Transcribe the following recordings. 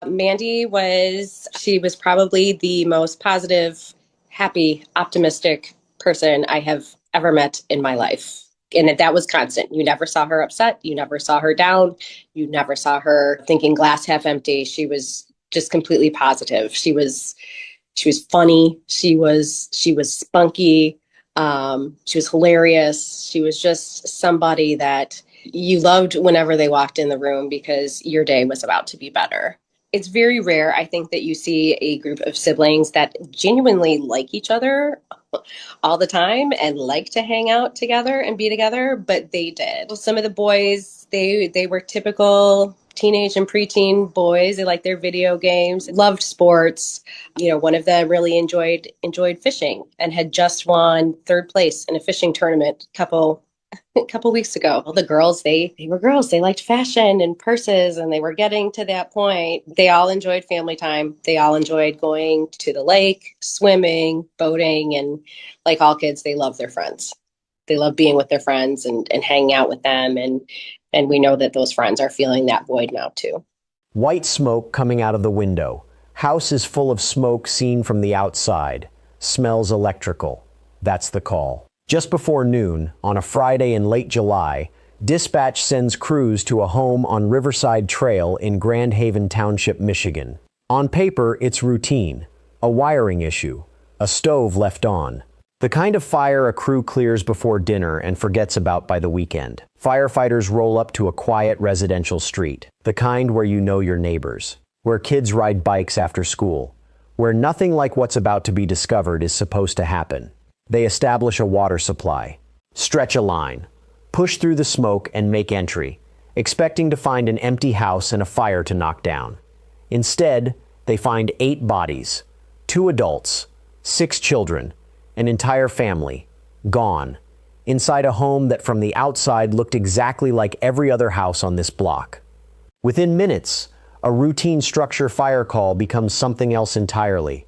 She was probably the most positive, happy, optimistic person I have ever met in my life. And that was constant. You never saw her upset. You never saw her down. You never saw her thinking glass half empty. She was just completely positive. She was funny. She was spunky. She was hilarious. She was just somebody that you loved whenever they walked in the room because your day was about to be better. It's very rare, I think, that you see a group of siblings that genuinely like each other all the time and like to hang out together and be together, but they did. Some of the boys, they were typical teenage and preteen boys. They liked their video games, loved sports. One of them really enjoyed fishing and had just won third place in a fishing tournament a couple weeks ago. Well, the girls, they were girls. They liked fashion and purses, and they were getting to that point. They all enjoyed family time. They all enjoyed going to the lake, swimming, boating, and like all kids, they love their friends. They love being with their friends and hanging out with them. And we know that those friends are feeling that void now too. White smoke coming out of the window. House is full of smoke seen from the outside. Smells electrical. That's the call. Just before noon, on a Friday in late July, dispatch sends crews to a home on Riverside Trail in Grand Haven Township, Michigan. On paper, it's routine. A wiring issue. A stove left on. The kind of fire a crew clears before dinner and forgets about by the weekend. Firefighters roll up to a quiet residential street. The kind where you know your neighbors. Where kids ride bikes after school. Where nothing like what's about to be discovered is supposed to happen. They establish a water supply, stretch a line, push through the smoke and make entry, expecting to find an empty house and a fire to knock down. Instead, they find 8 bodies, 2 adults, 6 children, an entire family, gone, inside a home that from the outside looked exactly like every other house on this block. Within minutes, a routine structure fire call becomes something else entirely.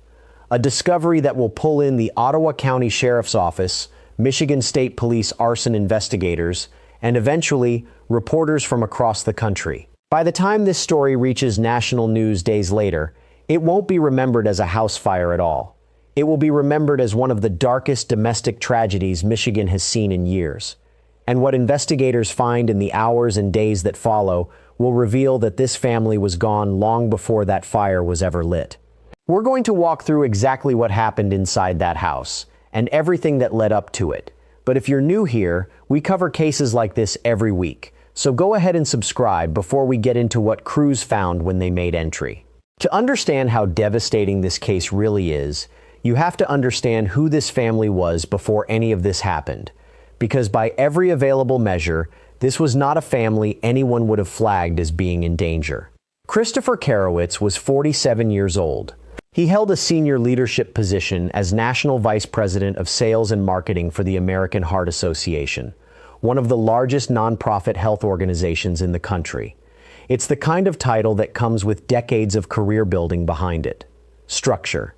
A discovery that will pull in the Ottawa County Sheriff's Office, Michigan State Police arson investigators, and eventually reporters from across the country. By the time this story reaches national news days later, it won't be remembered as a house fire at all. It will be remembered as one of the darkest domestic tragedies Michigan has seen in years. And what investigators find in the hours and days that follow will reveal that this family was gone long before that fire was ever lit. We're going to walk through exactly what happened inside that house and everything that led up to it. But if you're new here, we cover cases like this every week. So go ahead and subscribe before we get into what crews found when they made entry. To understand how devastating this case really is, you have to understand who this family was before any of this happened. Because by every available measure, this was not a family anyone would have flagged as being in danger. Christopher Carowitz was 47 years old. He held a senior leadership position as National Vice President of Sales and Marketing for the American Heart Association, one of the largest nonprofit health organizations in the country. It's the kind of title that comes with decades of career building behind it. Structure.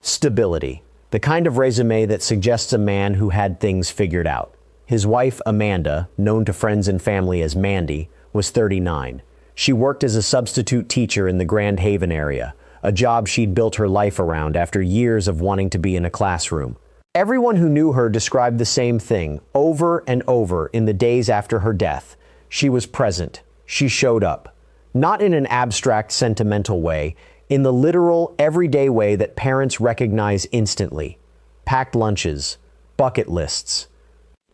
Stability. The kind of resume that suggests a man who had things figured out. His wife, Amanda, known to friends and family as Mandy, was 39. She worked as a substitute teacher in the Grand Haven area, a job she'd built her life around after years of wanting to be in a classroom. Everyone who knew her described the same thing over and over in the days after her death. She was present. She showed up. Not in an abstract, sentimental way, in the literal, everyday way that parents recognize instantly. Packed lunches, bucket lists.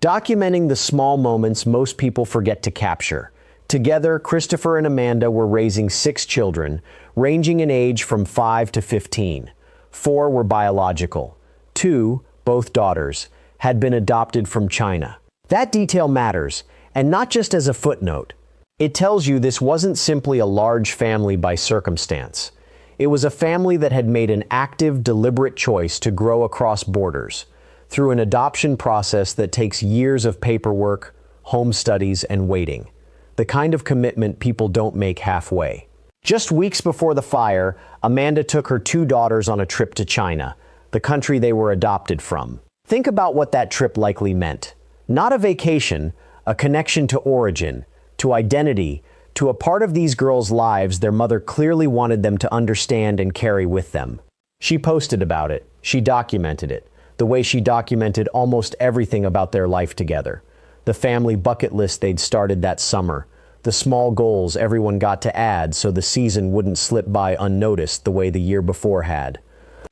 Documenting the small moments most people forget to capture. Together, Christopher and Amanda were raising 6 children, ranging in age from 5 to 15. 4 were biological. 2, both daughters, had been adopted from China. That detail matters, and not just as a footnote. It tells you this wasn't simply a large family by circumstance. It was a family that had made an active, deliberate choice to grow across borders, through an adoption process that takes years of paperwork, home studies, and waiting. The kind of commitment people don't make halfway. Just weeks before the fire, Amanda took her 2 daughters on a trip to China, the country they were adopted from. Think about what that trip likely meant. Not a vacation, a connection to origin, to identity, To a part of these girls' lives their mother clearly wanted them to understand and carry with them. She posted about it. She documented it, the way she documented almost everything about their life together. The family bucket list they'd started that summer, the small goals everyone got to add so the season wouldn't slip by unnoticed the way the year before had.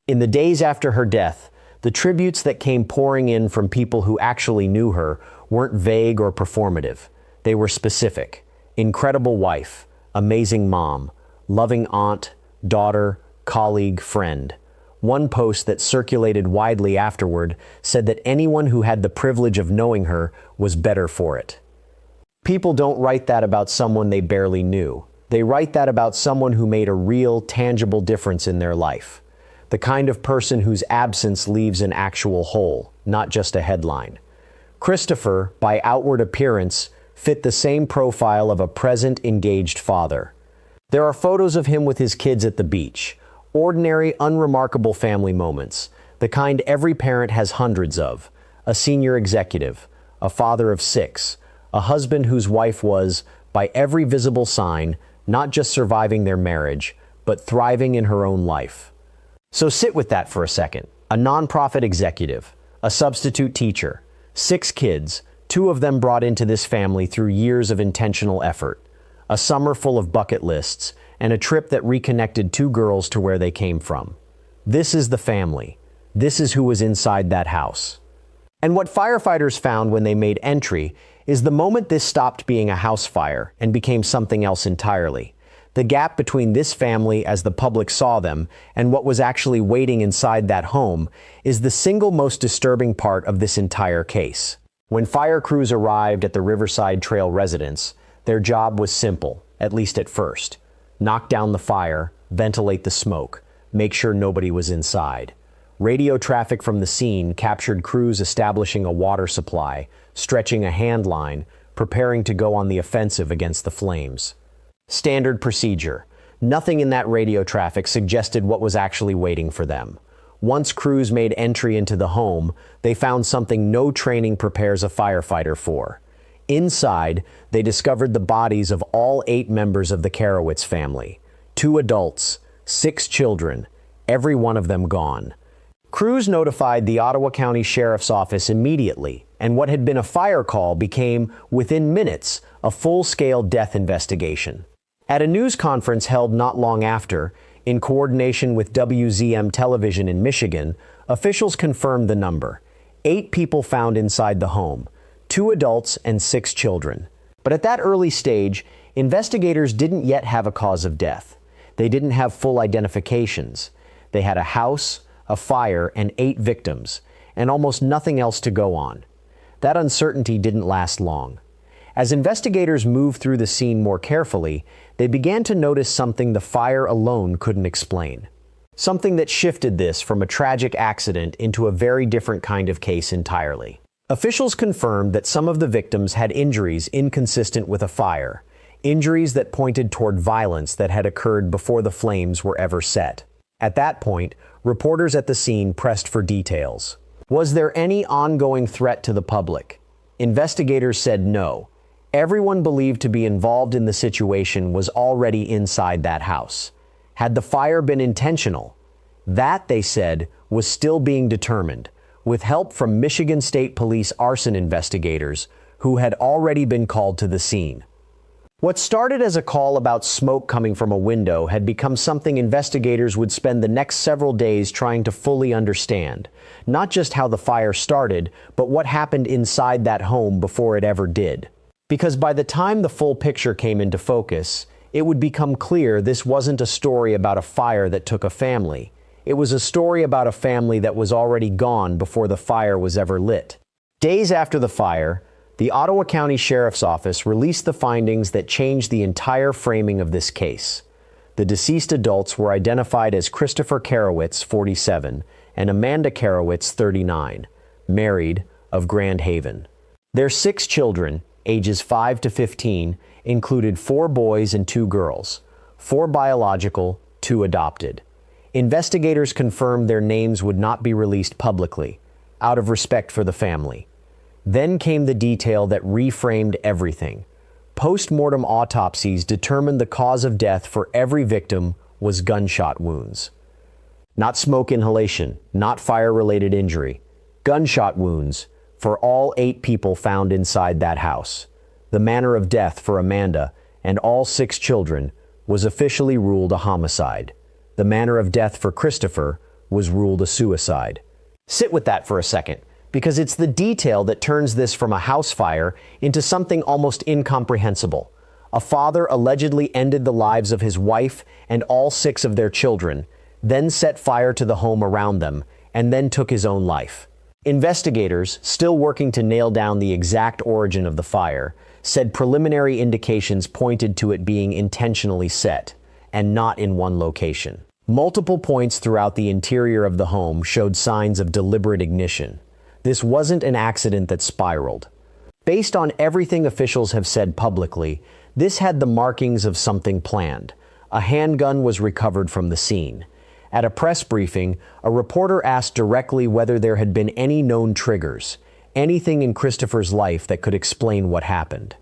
In the days after her death, the tributes that came pouring in from people who actually knew her weren't vague or performative. They were specific. Incredible wife, amazing mom, loving aunt, daughter, colleague, friend. One post that circulated widely afterward said that anyone who had the privilege of knowing her was better for it. People don't write that about someone they barely knew. They write that about someone who made a real, tangible difference in their life. The kind of person whose absence leaves an actual hole, not just a headline. Christopher, by outward appearance, fit the same profile of a present, engaged father. There are photos of him with his kids at the beach. Ordinary, unremarkable family moments, the kind every parent has hundreds of. A senior executive, a father of 6, a husband whose wife was, by every visible sign, not just surviving their marriage, but thriving in her own life. So sit with that for a second. A nonprofit executive, a substitute teacher, 6 kids, 2 of them brought into this family through years of intentional effort, a summer full of bucket lists, and a trip that reconnected 2 girls to where they came from. This is the family. This is who was inside that house. And what firefighters found when they made entry is the moment this stopped being a house fire and became something else entirely. The gap between this family as the public saw them and what was actually waiting inside that home is the single most disturbing part of this entire case. When fire crews arrived at the Riverside Trail residence, their job was simple, at least at first. Knock down the fire, ventilate the smoke, make sure nobody was inside. Radio traffic from the scene captured crews establishing a water supply, stretching a hand line, preparing to go on the offensive against the flames. Standard procedure. Nothing in that radio traffic suggested what was actually waiting for them. Once crews made entry into the home, they found something no training prepares a firefighter for. Inside, they discovered the bodies of all 8 members of the Carowitz family. 2 adults, 6 children, every one of them gone. Crews notified the Ottawa County Sheriff's Office immediately, and what had been a fire call became, within minutes, a full-scale death investigation. At a news conference held not long after, in coordination with WZM Television in Michigan, officials confirmed the number. 8 people found inside the home. 2 adults and 6 children. But at that early stage, investigators didn't yet have a cause of death. They didn't have full identifications. They had a house, a fire, and 8 victims, and almost nothing else to go on. That uncertainty didn't last long. As investigators moved through the scene more carefully, they began to notice something the fire alone couldn't explain. Something that shifted this from a tragic accident into a very different kind of case entirely. Officials confirmed that some of the victims had injuries inconsistent with a fire, injuries that pointed toward violence that had occurred before the flames were ever set. At that point, reporters at the scene pressed for details. Was there any ongoing threat to the public? Investigators said no. Everyone believed to be involved in the situation was already inside that house. Had the fire been intentional? That, they said, was still being determined, with help from Michigan State Police arson investigators who had already been called to the scene. What started as a call about smoke coming from a window had become something investigators would spend the next several days trying to fully understand, not just how the fire started, but what happened inside that home before it ever did. Because by the time the full picture came into focus, it would become clear this wasn't a story about a fire that took a family. It was a story about a family that was already gone before the fire was ever lit. Days after the fire, the Ottawa County Sheriff's Office released the findings that changed the entire framing of this case. The deceased adults were identified as Christopher Carowitz, 47, and Amanda Carowitz, 39, married, of Grand Haven. Their 6 children, ages 5 to 15, included 4 boys and 2 girls, 4 biological, 2 adopted. Investigators confirmed their names would not be released publicly, out of respect for the family. Then came the detail that reframed everything. Post-mortem autopsies determined the cause of death for every victim was gunshot wounds. Not smoke inhalation, not fire-related injury. Gunshot wounds for all 8 people found inside that house. The manner of death for Amanda and all 6 children was officially ruled a homicide. The manner of death for Christopher was ruled a suicide. Sit with that for a second, because it's the detail that turns this from a house fire into something almost incomprehensible. A father allegedly ended the lives of his wife and all 6 of their children, then set fire to the home around them, and then took his own life. Investigators, still working to nail down the exact origin of the fire, said preliminary indications pointed to it being intentionally set, and not in one location. Multiple points throughout the interior of the home showed signs of deliberate ignition. This wasn't an accident that spiraled. Based on everything officials have said publicly, this had the markings of something planned. A handgun was recovered from the scene. At a press briefing, a reporter asked directly whether there had been any known triggers, anything in Christopher's life that could explain what happened.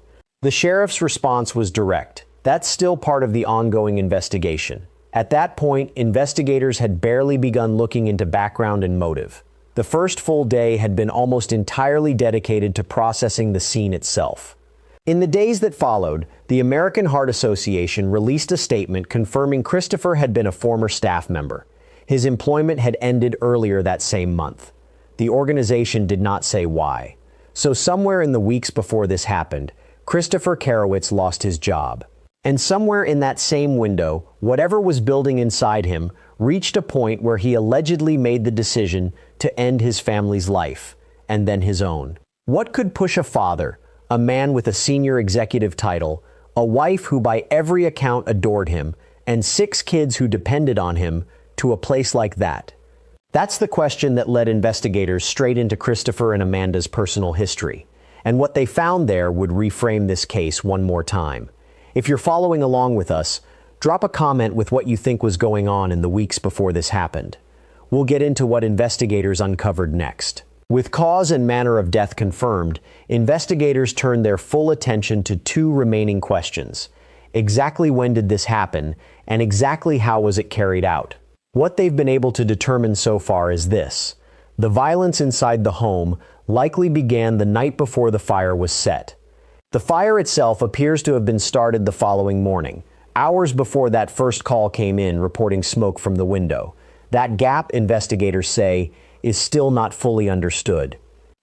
The sheriff's response was direct. That's still part of the ongoing investigation. At that point, investigators had barely begun looking into background and motive. The first full day had been almost entirely dedicated to processing the scene itself. In the days that followed, the American Heart Association released a statement confirming Christopher had been a former staff member. His employment had ended earlier that same month. The organization did not say why. So somewhere in the weeks before this happened, Christopher Carowitz lost his job. And somewhere in that same window, whatever was building inside him reached a point where he allegedly made the decision to end his family's life, and then his own. What could push a father, a man with a senior executive title, a wife who by every account adored him, and 6 kids who depended on him, to a place like that? That's the question that led investigators straight into Christopher and Amanda's personal history. And what they found there would reframe this case one more time. If you're following along with us, drop a comment with what you think was going on in the weeks before this happened. We'll get into what investigators uncovered next. With cause and manner of death confirmed, investigators turned their full attention to 2 remaining questions. Exactly when did this happen, and exactly how was it carried out? What they've been able to determine so far is this. The violence inside the home likely began the night before the fire was set. The fire itself appears to have been started the following morning, hours before that first call came in reporting smoke from the window. That gap, investigators say, is still not fully understood.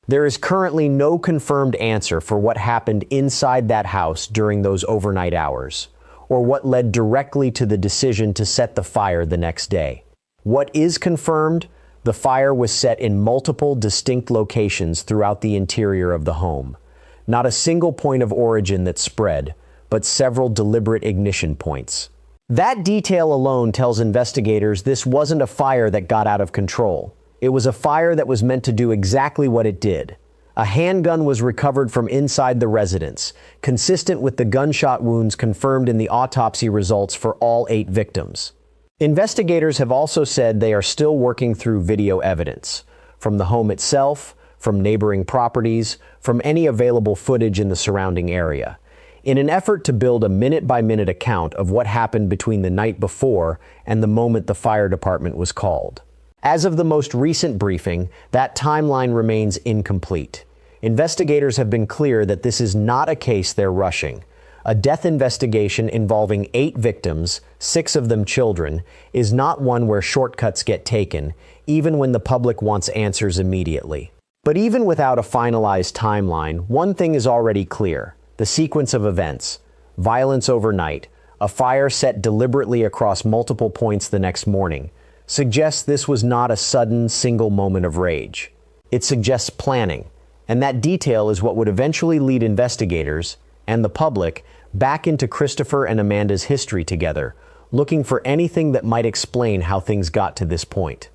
There is currently no confirmed answer for what happened inside that house during those overnight hours, or what led directly to the decision to set the fire the next day. What is confirmed? The fire was set in multiple distinct locations throughout the interior of the home. Not a single point of origin that spread, but several deliberate ignition points. That detail alone tells investigators this wasn't a fire that got out of control. It was a fire that was meant to do exactly what it did. A handgun was recovered from inside the residence, consistent with the gunshot wounds confirmed in the autopsy results for all 8 victims. Investigators have also said they are still working through video evidence, from the home itself, from neighboring properties, from any available footage in the surrounding area, in an effort to build a minute-by-minute account of what happened between the night before and the moment the fire department was called. As of the most recent briefing, that timeline remains incomplete. Investigators have been clear that this is not a case they're rushing. A death investigation involving 8 victims, 6 of them children, is not one where shortcuts get taken, even when the public wants answers immediately. But even without a finalized timeline, one thing is already clear. The sequence of events, violence overnight, a fire set deliberately across multiple points the next morning, suggests this was not a sudden, single moment of rage. It suggests planning, and that detail is what would eventually lead investigators, and the public, back into Christopher and Amanda's history together, looking for anything that might explain how things got to this point.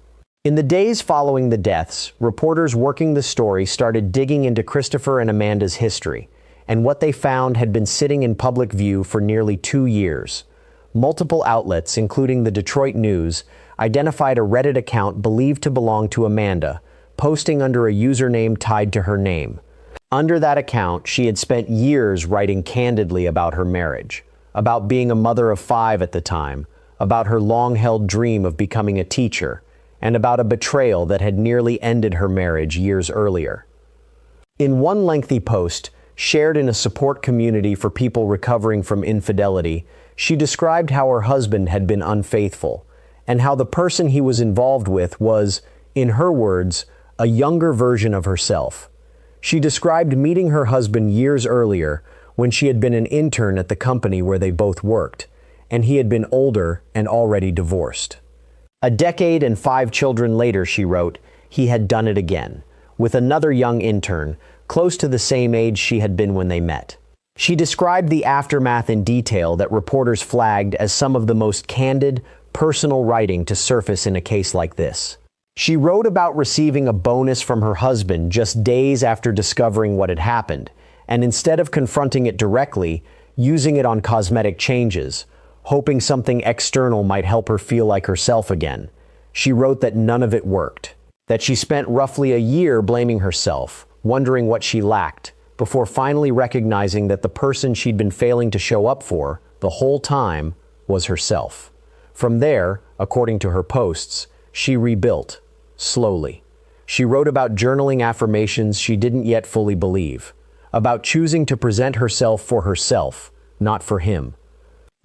In the days following the deaths, reporters working the story started digging into Christopher and Amanda's history, and what they found had been sitting in public view for nearly 2 years. Multiple outlets, including the Detroit News, identified a Reddit account believed to belong to Amanda, posting under a username tied to her name. Under that account, she had spent years writing candidly about her marriage, about being a mother of 5 at the time, about her long-held dream of becoming a teacher, and about a betrayal that had nearly ended her marriage years earlier. In one lengthy post, shared in a support community for people recovering from infidelity, she described how her husband had been unfaithful, and how the person he was involved with was, in her words, a younger version of herself. She described meeting her husband years earlier when she had been an intern at the company where they both worked, and he had been older and already divorced. A decade and 5 children later, she wrote, he had done it again, with another young intern, close to the same age she had been when they met. She described the aftermath in detail that reporters flagged as some of the most candid, personal writing to surface in a case like this. She wrote about receiving a bonus from her husband just days after discovering what had happened, and instead of confronting it directly, using it on cosmetic changes, hoping something external might help her feel like herself again. She wrote that none of it worked, that she spent roughly a year blaming herself, wondering what she lacked, before finally recognizing that the person she'd been failing to show up for the whole time was herself. From there, according to her posts, she rebuilt, slowly. She wrote about journaling affirmations she didn't yet fully believe, about choosing to present herself for herself, not for him,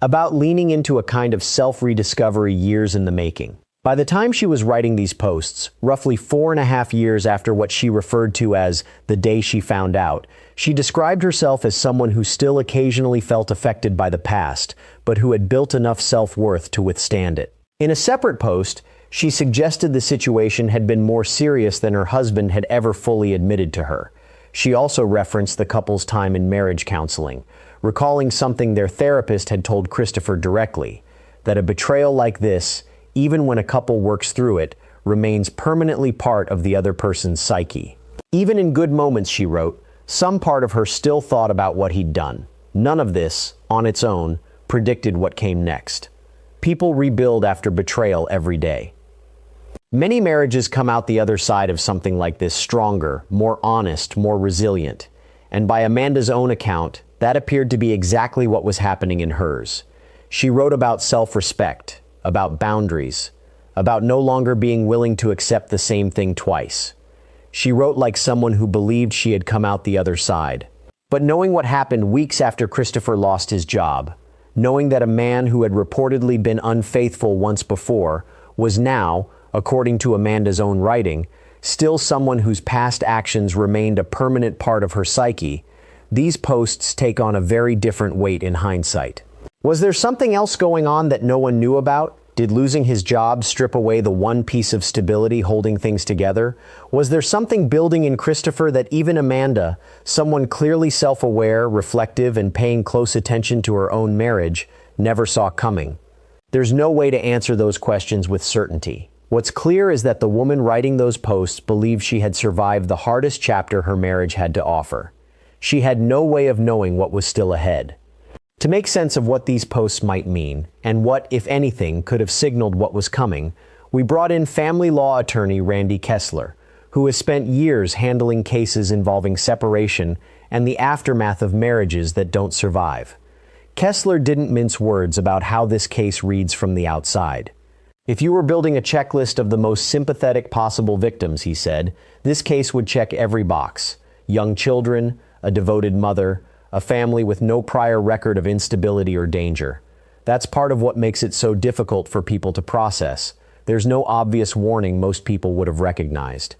about leaning into a kind of self-rediscovery years in the making. By the time she was writing these posts, roughly 4.5 years after what she referred to as the day she found out, she described herself as someone who still occasionally felt affected by the past, but who had built enough self-worth to withstand it. In a separate post, she suggested the situation had been more serious than her husband had ever fully admitted to her. She also referenced the couple's time in marriage counseling, recalling something their therapist had told Christopher directly, that a betrayal like this, even when a couple works through it, remains permanently part of the other person's psyche. Even in good moments, she wrote, some part of her still thought about what he'd done. None of this, on its own, predicted what came next. People rebuild after betrayal every day. Many marriages come out the other side of something like this stronger, more honest, more resilient. And by Amanda's own account, that appeared to be exactly what was happening in hers. She wrote about self-respect, about boundaries, about no longer being willing to accept the same thing twice. She wrote like someone who believed she had come out the other side. But knowing what happened weeks after Christopher lost his job, knowing that a man who had reportedly been unfaithful once before was now, according to Amanda's own writing, still someone whose past actions remained a permanent part of her psyche, these posts take on a very different weight in hindsight. Was there something else going on that no one knew about? Did losing his job strip away the one piece of stability holding things together? Was there something building in Christopher that even Amanda, someone clearly self-aware, reflective, and paying close attention to her own marriage, never saw coming? There's no way to answer those questions with certainty. What's clear is that the woman writing those posts believed she had survived the hardest chapter her marriage had to offer. She had no way of knowing what was still ahead. To make sense of what these posts might mean, and what, if anything, could have signaled what was coming, we brought in family law attorney Randy Kessler, who has spent years handling cases involving separation and the aftermath of marriages that don't survive. Kessler didn't mince words about how this case reads from the outside. If you were building a checklist of the most sympathetic possible victims, he said, this case would check every box. Young children, a devoted mother, a family with no prior record of instability or danger. That's part of what makes it so difficult for people to process. There's no obvious warning most people would have recognized.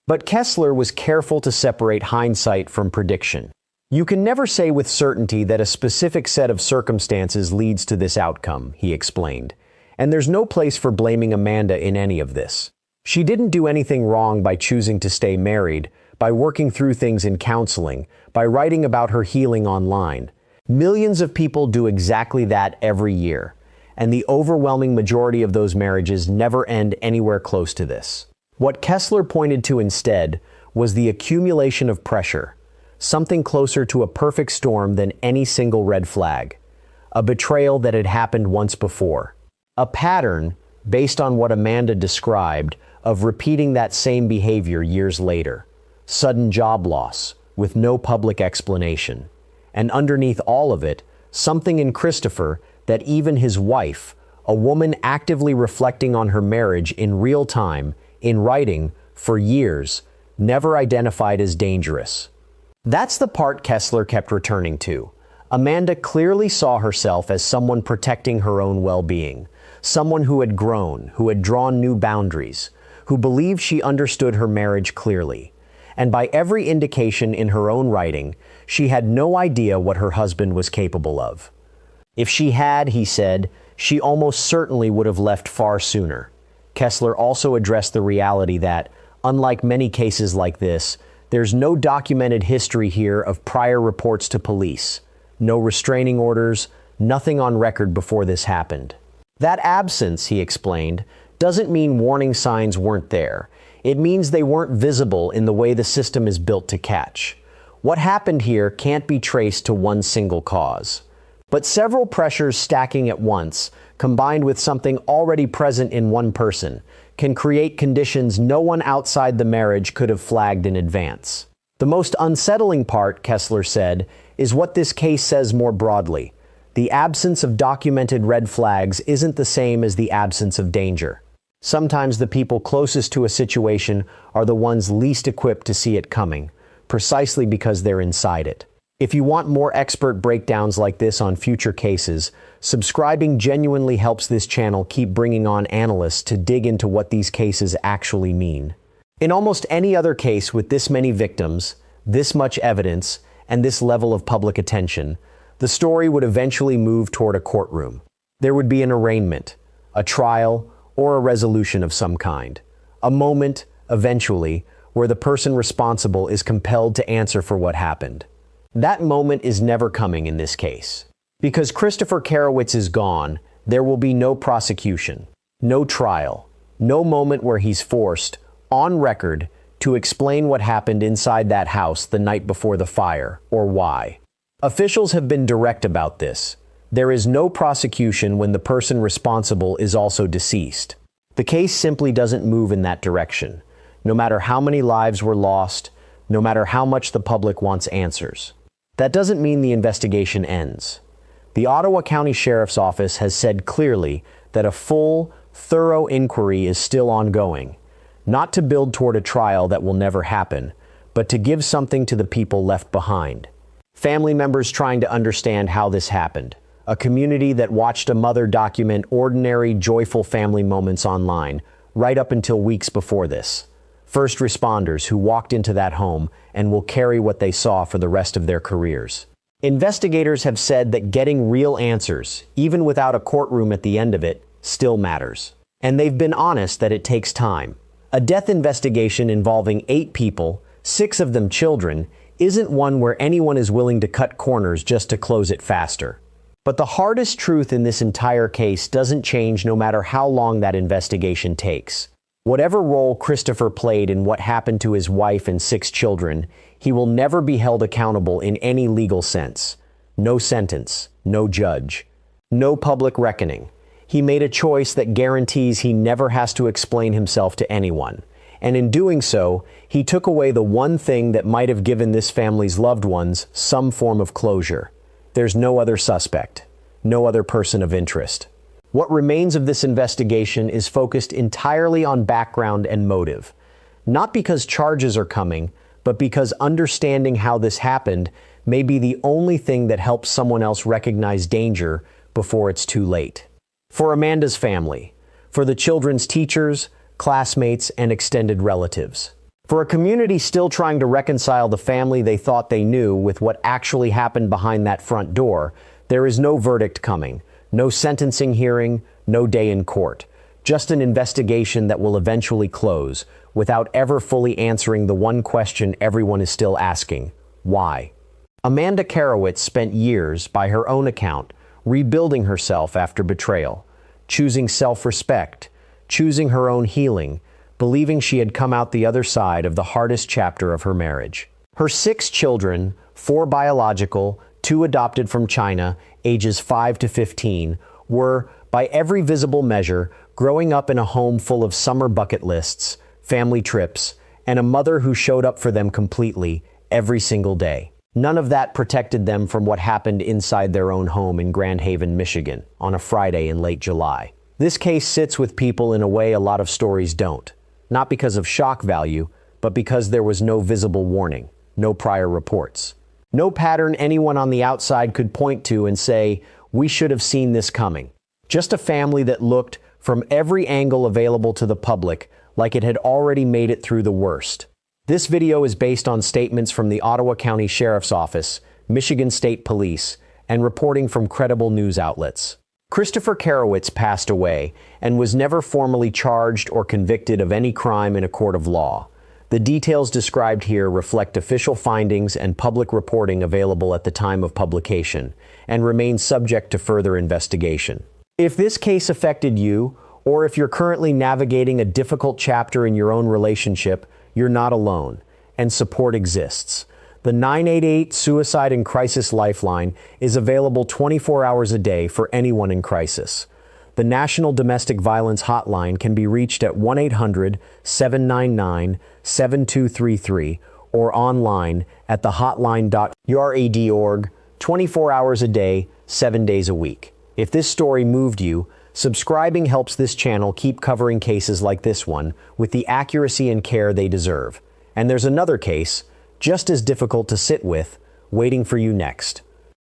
But Kessler was careful to separate hindsight from prediction. You can never say with certainty that a specific set of circumstances leads to this outcome, he explained. And there's no place for blaming Amanda in any of this. She didn't do anything wrong by choosing to stay married, by working through things in counseling, by writing about her healing online. Millions of people do exactly that every year, and the overwhelming majority of those marriages never end anywhere close to this. What Kessler pointed to instead was the accumulation of pressure, something closer to a perfect storm than any single red flag, a betrayal that had happened once before, a pattern, based on what Amanda described, of repeating that same behavior years later. Sudden job loss, with no public explanation. And underneath all of it, something in Christopher that even his wife, a woman actively reflecting on her marriage in real time, in writing, for years, never identified as dangerous. That's the part Kessler kept returning to. Amanda clearly saw herself as someone protecting her own well-being, someone who had grown, who had drawn new boundaries, who believed she understood her marriage clearly. And by every indication in her own writing, she had no idea what her husband was capable of. If she had, he said, she almost certainly would have left far sooner. Kessler also addressed the reality that, unlike many cases like this, there's no documented history here of prior reports to police, no restraining orders, nothing on record before this happened. That absence, he explained, doesn't mean warning signs weren't there. It means they weren't visible in the way the system is built to catch. What happened here can't be traced to one single cause. But several pressures stacking at once, combined with something already present in one person, can create conditions no one outside the marriage could have flagged in advance. The most unsettling part, Kessler said, is what this case says more broadly. The absence of documented red flags isn't the same as the absence of danger. Sometimes the people closest to a situation are the ones least equipped to see it coming, precisely because they're inside it. If you want more expert breakdowns like this on future cases, subscribing genuinely helps this channel keep bringing on analysts to dig into what these cases actually mean. In almost any other case with this many victims, this much evidence, and this level of public attention, the story would eventually move toward a courtroom. There would be an arraignment, a trial, or a resolution of some kind. A moment, eventually, where the person responsible is compelled to answer for what happened. That moment is never coming in this case. Because Christopher Carowitz is gone, there will be no prosecution, no trial, no moment where he's forced, on record, to explain what happened inside that house the night before the fire, or why. Officials have been direct about this. There is no prosecution when the person responsible is also deceased. The case simply doesn't move in that direction, no matter how many lives were lost, no matter how much the public wants answers. That doesn't mean the investigation ends. The Ottawa County Sheriff's Office has said clearly that a full, thorough inquiry is still ongoing, not to build toward a trial that will never happen, but to give something to the people left behind. Family members trying to understand how this happened. A community that watched a mother document ordinary, joyful family moments online, right up until weeks before this. First responders who walked into that home and will carry what they saw for the rest of their careers. Investigators have said that getting real answers, even without a courtroom at the end of it, still matters. And they've been honest that it takes time. A death investigation involving 8 people, 6 of them children, isn't one where anyone is willing to cut corners just to close it faster. But the hardest truth in this entire case doesn't change no matter how long that investigation takes. Whatever role Christopher played in what happened to his wife and 6 children, he will never be held accountable in any legal sense. No sentence, no judge, no public reckoning. He made a choice that guarantees he never has to explain himself to anyone. And in doing so, he took away the one thing that might have given this family's loved ones some form of closure. There's no other suspect, no other person of interest. What remains of this investigation is focused entirely on background and motive. Not because charges are coming, but because understanding how this happened may be the only thing that helps someone else recognize danger before it's too late. For Amanda's family, for the children's teachers, classmates, and extended relatives. For a community still trying to reconcile the family they thought they knew with what actually happened behind that front door, there is no verdict coming, no sentencing hearing, no day in court. Just an investigation that will eventually close, without ever fully answering the one question everyone is still asking: why? Amanda Carowitz spent years, by her own account, rebuilding herself after betrayal, choosing self-respect, choosing her own healing, believing she had come out the other side of the hardest chapter of her marriage. Her 6 children, 4 biological, 2 adopted from China, ages 5 to 15, were, by every visible measure, growing up in a home full of summer bucket lists, family trips, and a mother who showed up for them completely, every single day. None of that protected them from what happened inside their own home in Grand Haven, Michigan, on a Friday in late July. This case sits with people in a way a lot of stories don't. Not because of shock value, but because there was no visible warning, no prior reports. No pattern anyone on the outside could point to and say, we should have seen this coming. Just a family that looked, from every angle available to the public, like it had already made it through the worst. This video is based on statements from the Ottawa County Sheriff's Office, Michigan State Police, and reporting from credible news outlets. Christopher Carowitz passed away and was never formally charged or convicted of any crime in a court of law. The details described here reflect official findings and public reporting available at the time of publication, and remain subject to further investigation. If this case affected you, or if you're currently navigating a difficult chapter in your own relationship, you're not alone, and support exists. The 988 Suicide and Crisis Lifeline is available 24 hours a day for anyone in crisis. The National Domestic Violence Hotline can be reached at 1-800-799-7233 or online at thehotline.urad.org 24 hours a day, 7 days a week. If this story moved you, subscribing helps this channel keep covering cases like this one with the accuracy and care they deserve. And there's another case, just as difficult to sit with, waiting for you next.